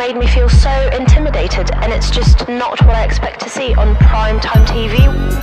made me feel so intimidated, and it's just not what I expect to see on primetime TV.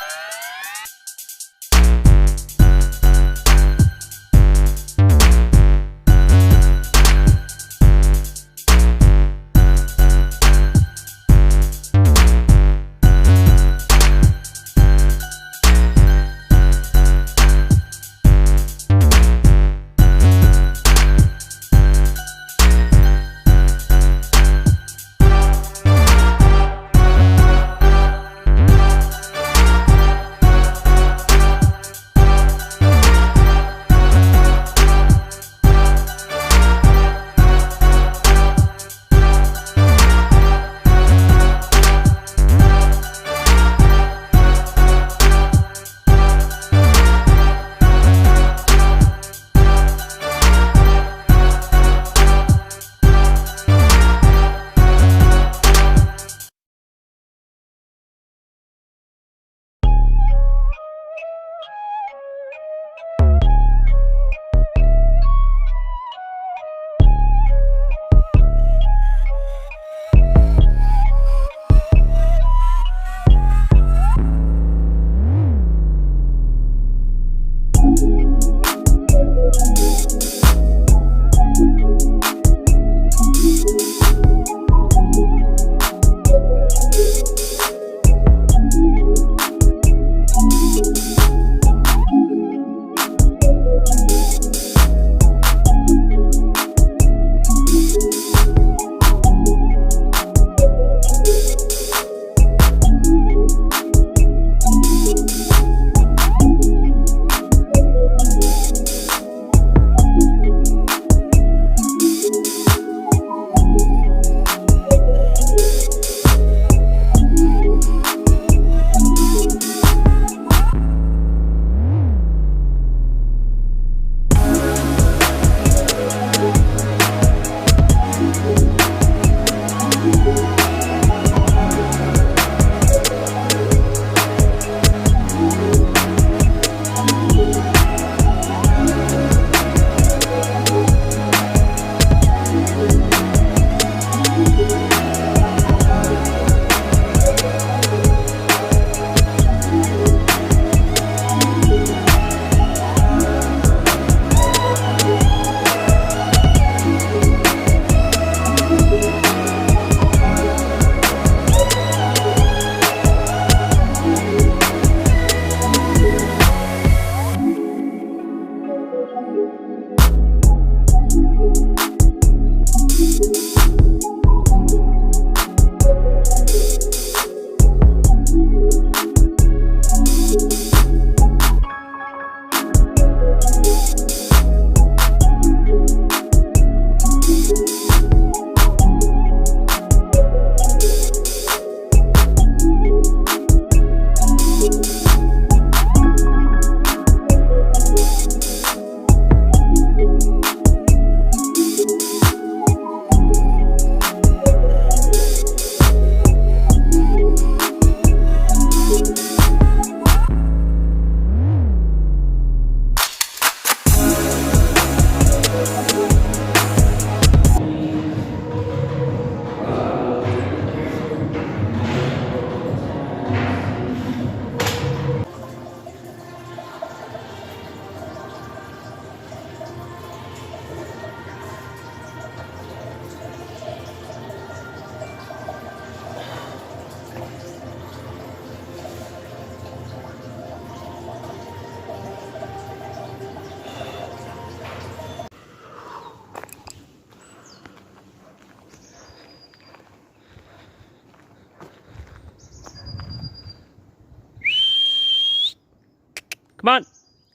Come on,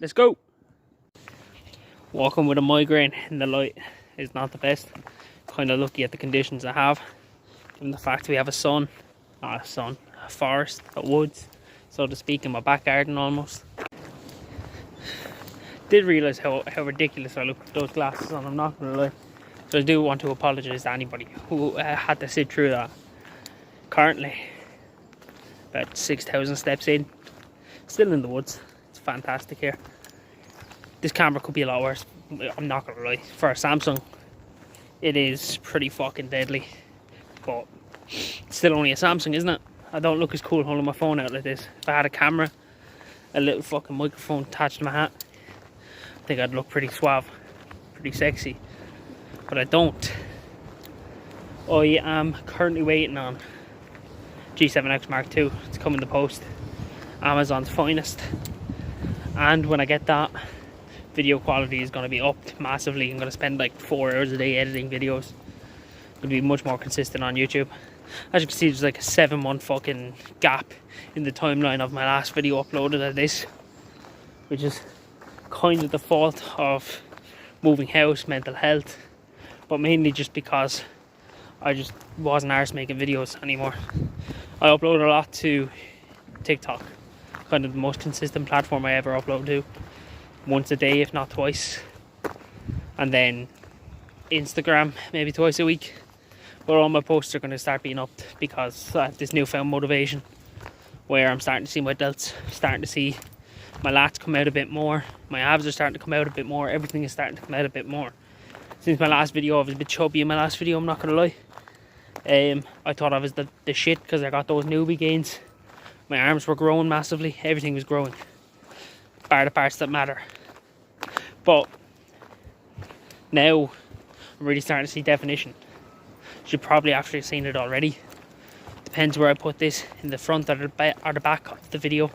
let's go. Walking with a migraine in the light is not the best. Kind of lucky at the conditions I have, given the fact we have a forest, a woods, so to speak, in my back garden almost. Did realise how ridiculous I look with those glasses on, I'm not gonna lie. So I do want to apologise to anybody who had to sit through that. Currently, about 6,000 steps in, still in the woods. It's fantastic here. This camera could be a lot worse, I'm not gonna lie. For a Samsung, it is pretty fucking deadly. but it's still only a Samsung, isn't it? I don't look as cool holding my phone out like this. If I had a camera, a little fucking microphone attached to my hat, I think I'd look pretty suave, pretty sexy, but I don't. I am currently waiting on G7X Mark II. It's coming to post, Amazon's finest, and when I get that, video quality is going to be upped massively. I'm going to spend like 4 hours a day editing videos. It's going to be much more consistent on YouTube. As you can see, there's like a 7-month fucking gap in the timeline of my last video uploaded at this, which is kind of the fault of moving house, mental health, but mainly just because I just wasn't arsed making videos anymore. I upload a lot to TikTok, kind of the most consistent platform I ever upload to, once a day if not twice, and then Instagram maybe twice a week. But all my posts are going to start being upped because I have this newfound motivation where I'm starting to see my delts, starting to see my lats come out a bit more, my abs are starting to come out a bit more, everything is starting to come out a bit more. Since my last video, I was a bit chubby in my last video, I'm not going to lie. I thought I was the shit because I got those newbie gains. My arms were growing massively, everything was growing, bar the parts that matter. But now I'm really starting to see definition. Should probably actually have seen it already. Depends where I put this, in the front or the back of the video.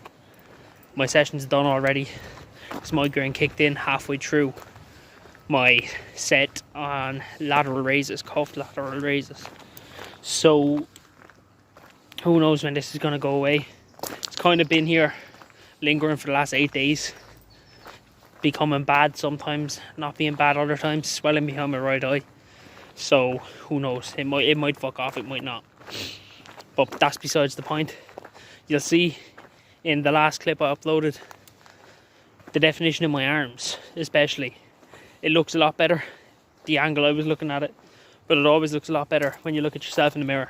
My session's done already. This migraine kicked in halfway through my set on lateral raises, cuffed lateral raises. So who knows when this is going to go away. It's kind of been here lingering for the last 8 days, becoming bad sometimes, not being bad other times, swelling behind my right eye. So who knows, it might fuck off, it might not, but that's besides the point. You'll see in the last clip I uploaded the definition in my arms, especially. It looks a lot better, the angle I was looking at it, but it always looks a lot better when you look at yourself in the mirror.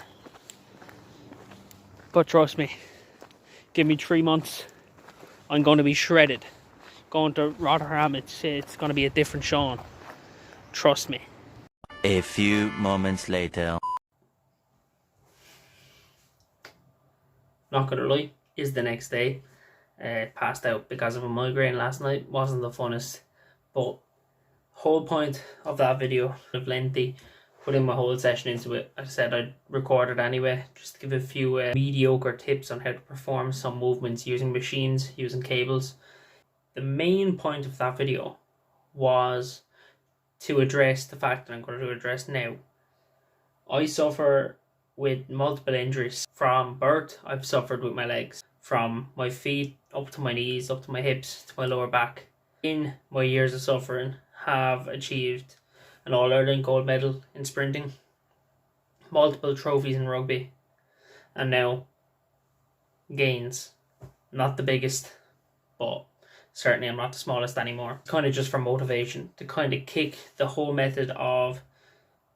But trust me, give me 3 months, I'm going to be shredded. Going to Rotherham, it's going to be a different Sean, trust me. A few moments later. Not gonna lie, is the next day. Passed out because of a migraine last night. Wasn't the funnest, but whole point of that video of lengthy, putting my whole session into it. I said I'd record it anyway, just to give a few mediocre tips on how to perform some movements using machines, using cables. The main point of that video was to address the fact that I'm going to address now. I suffer with multiple injuries. From birth, I've suffered with my legs. From my feet, up to my knees, up to my hips, to my lower back. In my years of suffering, have achieved an All-Ireland gold medal in sprinting, multiple trophies in rugby, and now gains. Not the biggest, but certainly I'm not the smallest anymore. Kind of just for motivation, to kind of kick the whole method of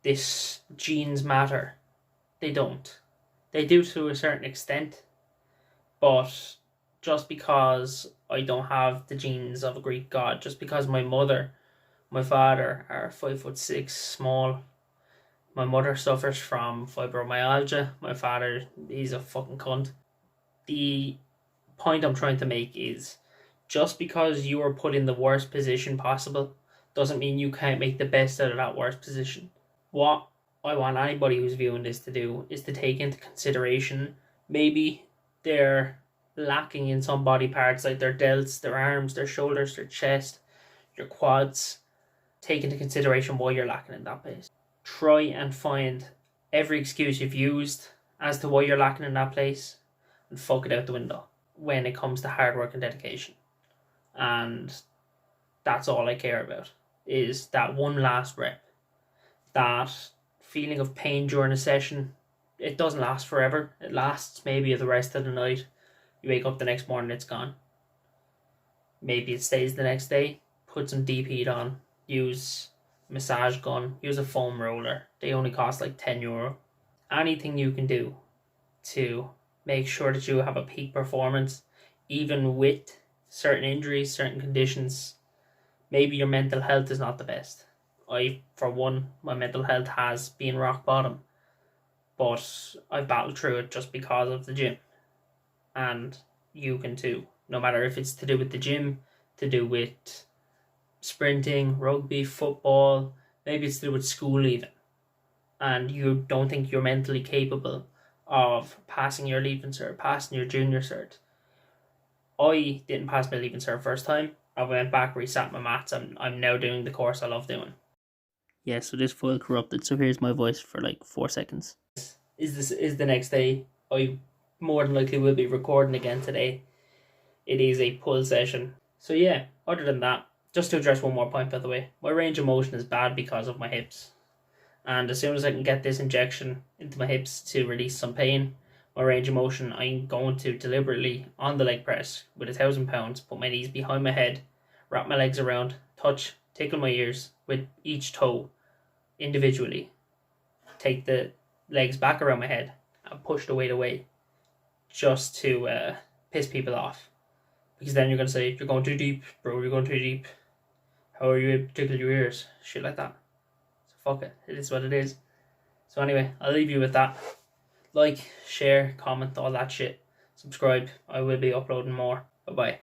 this genes matter. They don't. They do to a certain extent, but just because I don't have the genes of a Greek god, just because my mother, my father are 5'6", small, my mother suffers from fibromyalgia, my father, he's a fucking cunt. The point I'm trying to make is, just because you are put in the worst position possible doesn't mean you can't make the best out of that worst position. What I want anybody who's viewing this to do is to take into consideration maybe they're lacking in some body parts like their delts, their arms, their shoulders, their chest, your quads. Take into consideration why you're lacking in that place. Try and find every excuse you've used as to why you're lacking in that place and fuck it out the window when it comes to hard work and dedication. And that's all I care about, is that one last rep. That feeling of pain during a session, it doesn't last forever. It lasts maybe the rest of the night. You wake up the next morning, it's gone. Maybe it stays the next day. Put some deep heat on. Use a massage gun. Use a foam roller. They only cost like €10. Anything you can do to make sure that you have a peak performance, even with certain injuries, certain conditions. Maybe your mental health is not the best. For one, my mental health has been rock bottom. but I've battled through it just because of the gym. And you can too. No matter if it's to do with the gym, to do with sprinting, rugby, football, maybe it's to do with school even. And you don't think you're mentally capable of passing your Leaving Cert, passing your junior cert. I didn't pass my Leaving Cert first time. I went back, resat my maths, and I'm now doing the course I love doing. Yeah, so this file corrupted, so here's my voice for like 4 seconds. Is the next day. I more than likely will be recording again today. It is a pull session. So yeah, other than that, just to address one more point by the way, my range of motion is bad because of my hips. And as soon as I can get this injection into my hips to release some pain, my range of motion, I'm going to deliberately, on the leg press, with 1,000 pounds, put my knees behind my head, wrap my legs around, touch, tickle my ears with each toe individually, take the legs back around my head and push the weight away, just to piss people off. Because then you're going to say, you're going too deep, bro, you're going too deep. How are you able to tickle your ears? Shit like that. So fuck it, it is what it is. So anyway, I'll leave you with that. Like, share, comment, all that shit. Subscribe, I will be uploading more. Bye bye.